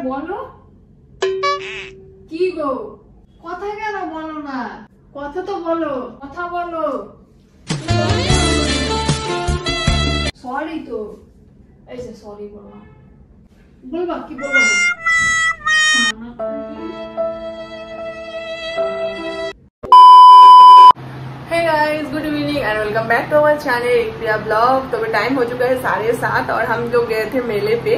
বলো কি গো, কথা কেন বলো না? কথা তো বলো, কথা বলো। সরি তো, এই যে সরি বললাম, বলবা কি বলবো না? Hey guys, good evening and welcome back to our channel एक प्रिया ब्लॉग। तो अभी टाइम हो चुका है 7:30 और हम लोग गए थे मेले पे।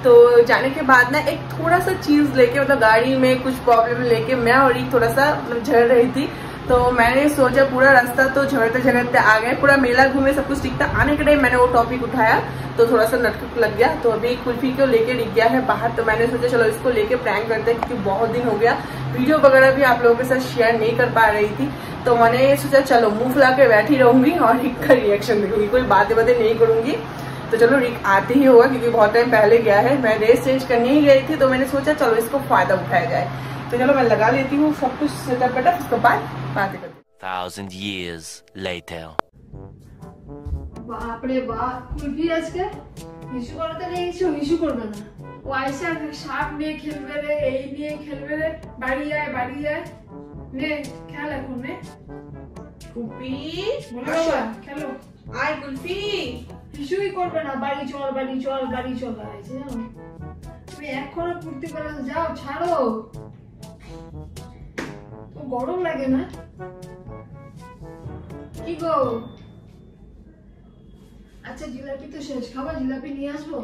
तो जाने के बाद ना एक थोड़ा सा चीज लेके मतलब गाड़ी में कुछ प्रॉब्लम लेके मैं और एक थोड़ा सा झड़ रही थी। तो मैंने सोचा पूरा रास्ता तो झड़ते झड़ते आ गए, पूरा मेला घूमे, सब कुछ ठीक था। आने के टाइम मैंने वो टॉपिक उठाया तो थोड़ा सा नटखट लग गया। तो अभी कुल्फी को लेके दिख गया है बाहर। तो मैंने सोचा चलो इसको लेके प्रैंक करते हैं, क्योंकि बहुत दिन हो गया वीडियो वगैरह भी आप लोगों के साथ शेयर नहीं कर पा रही थी। तो मैंने सोचा चलो मुंह फुला के बैठी रहूंगी और रिक का रिएक्शन देखूंगी, कोई बातें नहीं करूंगी। तो चलो रिक आते ही होगा, क्योंकि बहुत टाइम पहले गया है। मैं ड्रेस चेंज करने ही गई थी, तो मैंने सोचा चलो इसको फायदा उठाया जाए। तो चलो मैं लगा लेती हूँ सब कुछ सेटअप वेटअप, उसके बाद बातें करती हूँ। 1,000 years later. বাপরে বাপ, কুলফি আজকে হিসু করতে নেই, হিসু করবে না। ও আইসা সাপ নিয়ে খেলবে রে, এই নিয়ে খেলবে রে, বাড়ি যায় নে খেল এখন নে। কুলফি খেলো আয়, কুলফি কিছুই করবে না, বাড়ি চল আইছে জানো। তুমি এখনো ফুর্তি করে যাও, ছাড়ো তো, গরম লাগে না কি গো? আচ্ছা জিলাপি তো শেষ, খাবার জিলাপি নিয়ে আসবো?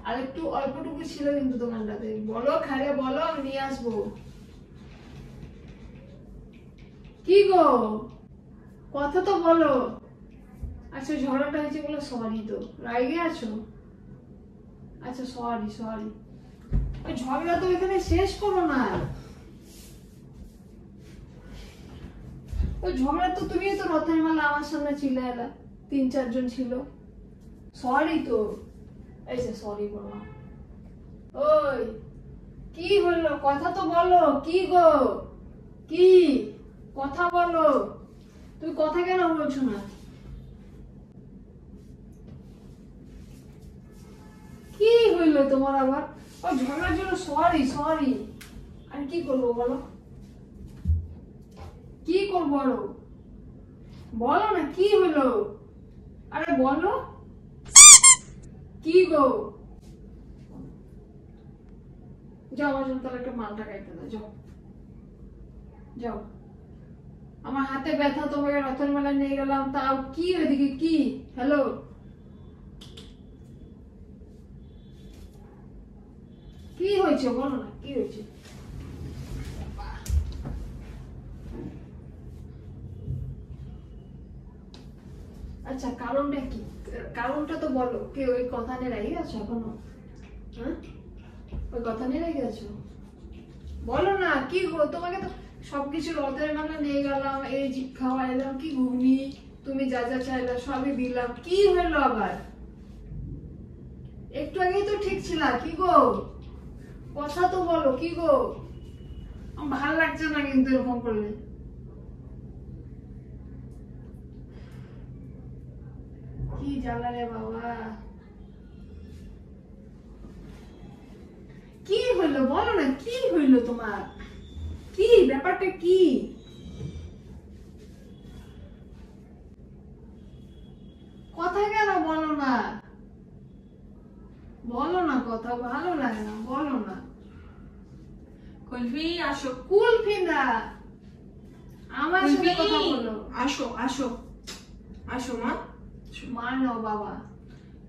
আর একটু অল্পটুকু ছিল কিন্তু দোকানটাতে, বলো খারে বলো, আমি নিয়ে আসবো। কি গো, কথা তো বলো। আচ্ছা ঝগড়াটা হয়েছে বলে সরি, তো রাগে আছো? আচ্ছা সরি ঝগড়া তো এখানে শেষ করো না। ওই ঝগড়া তো তুমি তো রথের মেলা আমার সামনে চিল্লা এলা, 3-4 জন ছিল। সরি তো, এই যে সরি বললাম। ওই কি হলো, কথা তো বলো। কি গো, কি কথা বলো, তুমি কথা কেন বলছো না? কি হইলো তোমার আবার? ও ঝগড়ার জন্য সরি। আর কি করবো বলো, কি করবো আরো? বলো না কি হইলো, আরে বলো কি গো। যাও আমার জন্য তাহলে একটা মালটা খাইতে দাও, যাও। আমার হাতে ব্যথা, তোমাকে রথের মেলা নিয়ে গেলাম, তাও কি ওইদিকে কি? হ্যালো, কি হয়েছে বলো না, কি হয়েছে? আচ্ছা কারণটা কি, কারণটা তো বলো। কি ওই কথা নিয়ে রেগে আছো এখনো? হ্যাঁ, ওই কথা নিয়ে রেগে আছো, বলো না কি গো। তোমাকে তো সবকিছু রথের মেলা নিয়ে গেলাম, এই খাওয়া এলাম, কি ঘুগনি, তুমি যা চাইলা সবই দিলাম, কি হলো আবার? একটু আগেই তো ঠিক ছিল, কি গো কথা তো বলো। কি গো, আমার ভালো লাগছে না কিন্তু এরকম করলে। কি জ্বালা রে বাবা, কি হইলো বলো না, কি হইলো তোমার? কি ব্যাপারটা কি? কথা কেন বলো না? বলো না কথা, ভালো লাগে না, বলো না। কুলফি আসো। কুলফি না, আমার সাথে কথা বলো। আসো মা। মানো বাবা,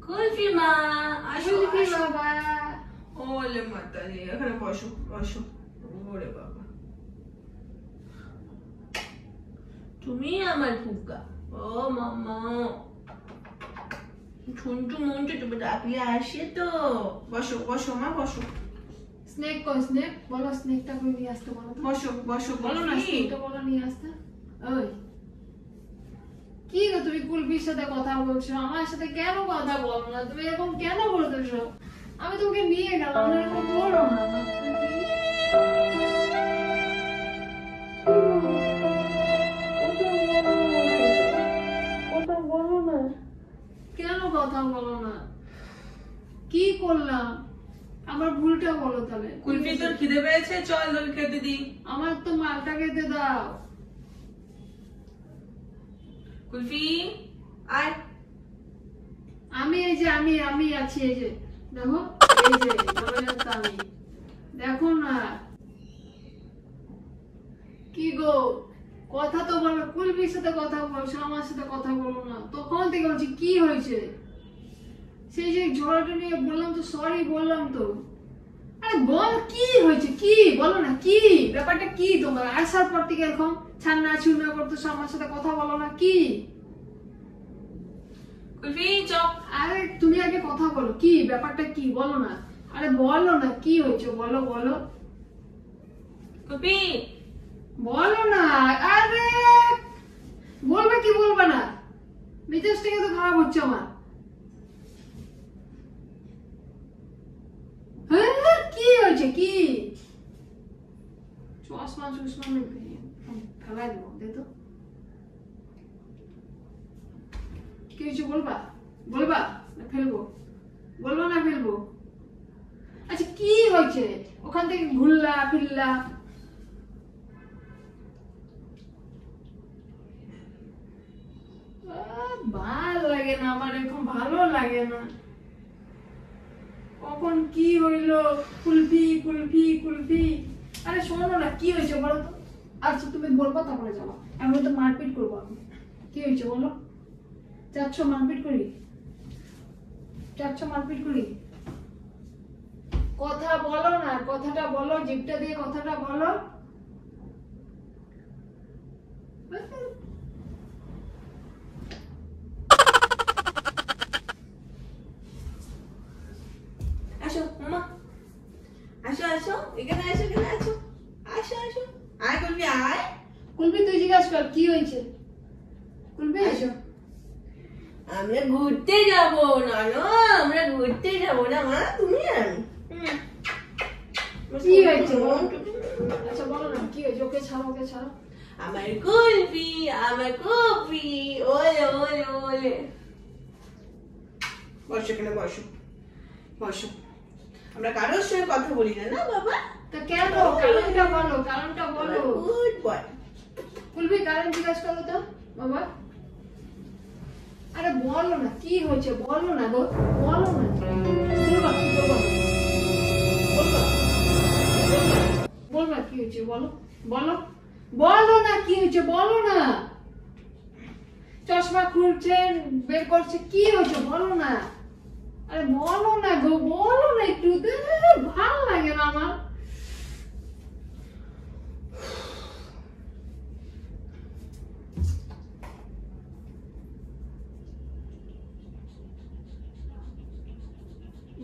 কুলফি মা আসো। কুলফি বাবা, ওলে মাতারি, এখানে বসো। ওরে বাবা, তুমি আমার ফুকা। ও মামা ঝুন্টু তুমি ডাকলে আসে তো। বসো মা, বসো। স্নেক বলো, স্নেকটা করে নিয়ে আসতে বলো তো। বসো বলো না, স্নেকটা বলো নিয়ে আসতে। ওই কি গো, তুমি কুলফির সাথে কথা বলছো, আমার সাথে কেন কথা বলো না? তুমি এরকম কেন বলতেছো? আমি তোমাকে নিয়ে গেলাম, এরকম বলো না। কথা বলো না, কেন কথা বলো না? কি করলাম? আমার ভুলটা বলো তাহলে। কুলফি তোর খিদে পেয়েছে, চল তোকে খেতে দি। আমার তো মালটা খেতে দাও। কুলফি আয়। আমি এই যে আমি আছি, এই যে দেখো, এই যে জগন্নাথ আমি, দেখো না কি গো, কথা তো বলো, কুলফির সাথে কথা বলছো, আমার সাথে কথা বলো না। তখন থেকে বলছি কি হয়েছে, সেই যে ঝগড়াটা নিয়ে বললাম তো, সরি বললাম তো। আরে বল কি হয়েছে, কি বলো না, কি ব্যাপারটা কি তোমার? আসার পর থেকে এরকম ছান্না ছুন্না করতেছো, আমার সাথে কথা বলো না, কি? কুলফি চপ। আরে তুমি আগে কথা বলো, কি ব্যাপারটা কি বলো না। আরে বলো না কি হয়েছে, বলো বলো কুলফি বলো না। আরে বলবে কি বলবে না, মেজাজ থেকে তো খারাপ হচ্ছে আমার। হ্যাঁ কি হয়েছে, কি চশমা ফেলাই দেবো, দে তো। কি হয়েছে বলবা, বলবা না ফেলবো, বলবো না ফেলবো? আচ্ছা কি হয়েছে, ওখান থেকে ঘুরলা ফিরলা? ভালো লাগে না আমার, এখন ভালো লাগে না। কখন কি হইলো, কুলফি কুলফি কুলফি। আরে শোনো না কি হয়েছে বলো তো। আচ্ছা তুমি বলবো তারপরে যাবো, আমি তো মারপিট করবো। আমি কি হয়েছে বলো, চাচ্ছ মারপিট করি, চাচ্ছ মারপিট করি? কথা বলো না, কথাটা বলো, জিভটা দিয়ে কথাটা বলো। আসো মামা, আসো আসো, এখানে আসো, এখানে আসো, আসো আসো, আয় কুলফি আয়। কুলফি তুই জিজ্ঞাসা কর কি হয়েছে, কুলফি আসো। আমরা ঘুরতে যাব না, আমরা ঘুরতে যাব না মা, তুমি আর আমি। কি হয়েছে বলো? আচ্ছা বলো না কি হয়েছে, ওকে ছাড়ো, ওকে ছাড়ো। আমার কুলফি, আমার কফি, ওলে ওলে ওলে। বসো, এখানে বসো, বসো। আমরা কারোর সঙ্গে কথা বলি না, না বাবা? তা কেন, কারণটা বলো, কারণটা বলো। Good boy. কুলফি কারণ জিজ্ঞাসা করো তো বাবা। আরে বলো না কি হয়েছে, বলো না গো, বলো না। বলবা কি বলবা, বলবা বলবা কি হয়েছে বলো, বলো বলো না কি হয়েছে, বলো না। চশমা খুলছেন, বের করছে, কি হয়েছে বলো না। আরে বলো না গো, বলো না একটু, ভালো লাগে না আমার।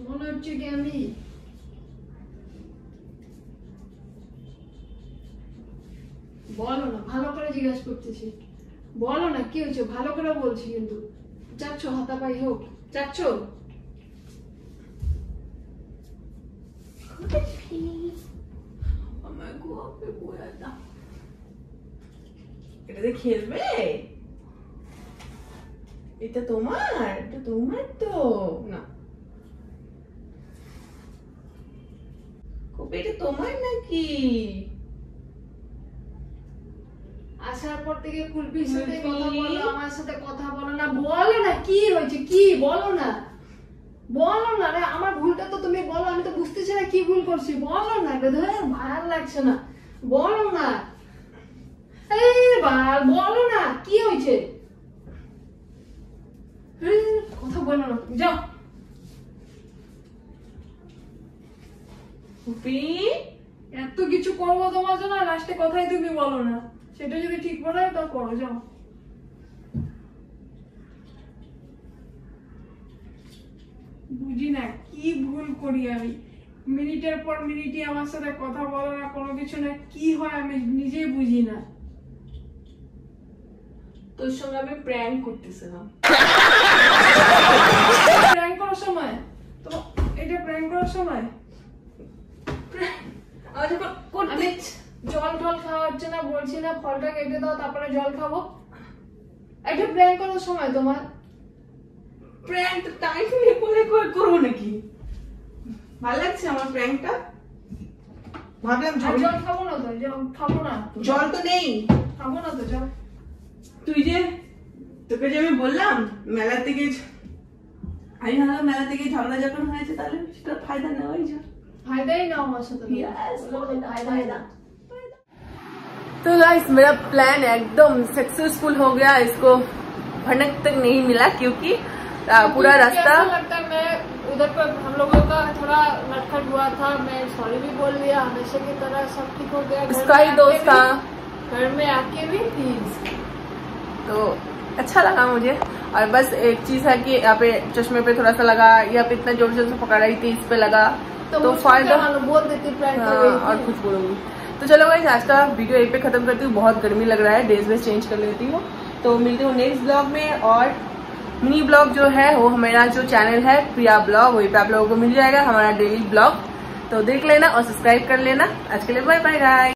মনে হচ্ছে কি আমি বলো না, ভালো করে জিজ্ঞাসা করতেছি, বলো না কি হয়েছে, ভালো করে বলছি কিন্তু। চাচ্ছ হাতাপাই হোক, চাচ্ছ? আমার গোপে বয়াটা এটাতে খেলবে? এটা তোমার, এটা তোমার তো না, কবে এটা তোমার নাকি? আসার পর থেকে কুলপির সাথে কথা বলো, আমার সাথে কথা বলো না। বলো না কি হয়েছে, কি বলো না, বলো না। রে আমার ভুলটা তো তুমি বলো, আমি তো বুঝতেছি না কি ভুল করছি, বলো না। ভালো লাগছে না, বলো না। বলো না কি হয়েছে, কথা বলো না, যাও। এত কিছু করবো তোমার জন্য, লাস্টে কথাই তুমি বলো না। সেটা যদি ঠিক বলে তা করো, যাও। বুঝি না কি ভুল করি আমি, মিনিটের পর মিনিটই আমার সাথে কথা বলো না, কোনো কিছু না, কি হয় আমি নিজেই বুঝি না। তোর সঙ্গে আমি প্র্যাঙ্ক করতেছিলাম। প্র্যাঙ্ক করার সময় তো, এটা প্র্যাঙ্ক করার সময় আমি জল টল খাওয়া হচ্ছে না, বলছি না ফলটা কেটে দাও তারপরে জল খাবো। এটা প্র্যাঙ্ক করার সময় তোমার? প্র্যাঙ্ক টাইম নিয়ে বলে করবো নাকি? ভালো লাগছে আমার প্র্যাঙ্কটা? ভাবলাম জল খাবো না তো, জল খাবো না, জল তো নেই, খাবো না তো জল। তুই যে তোকে যে আমি বললাম মেলা থেকে, আমি ভাবলাম মেলা থেকে ঝগড়া যখন হয়েছে তাহলে সেটা ফায়দা নেওয়াই যায়। फायदा ही ना हो सकता फायदा। तो गाइस मेरा प्लान एकदम सक्सेसफुल हो गया। इसको भनक तक नहीं मिला क्योंकि पूरा रास्ता लगता है मैं उधर पर हम लोगों का थोड़ा नटखट हुआ था, मैं सॉरी भी बोल दिया, हमेशा की तरह सब ठीक हो गया। इसका ही दोस्त था घर में आके भी प्लीज, तो अच्छा लगा मुझे। और बस एक चीज है कि यहाँ पे चश्मे पे थोड़ा सा लगा, यहाँ पे इतना जोर से पकड़ रही थी, इस पे लगा तो फायदा बोल देती और कुछ बोलूंगी। तो चलो गाइस आज का वीडियो यहीं पे खत्म करती हूँ, बहुत गर्मी लग रहा है, डेज वेज चेंज कर लेती हूँ। तो मिलती हूँ नेक्स्ट ब्लॉग में। और मिनी ब्लॉग जो है वो हमारा जो चैनल है प्रिया ब्लॉग, वहीं पे आप लोगों को मिल जाएगा हमारा डेली ब्लॉग, तो देख लेना और सब्सक्राइब कर लेना। आज के लिए बाय बाय गाइस।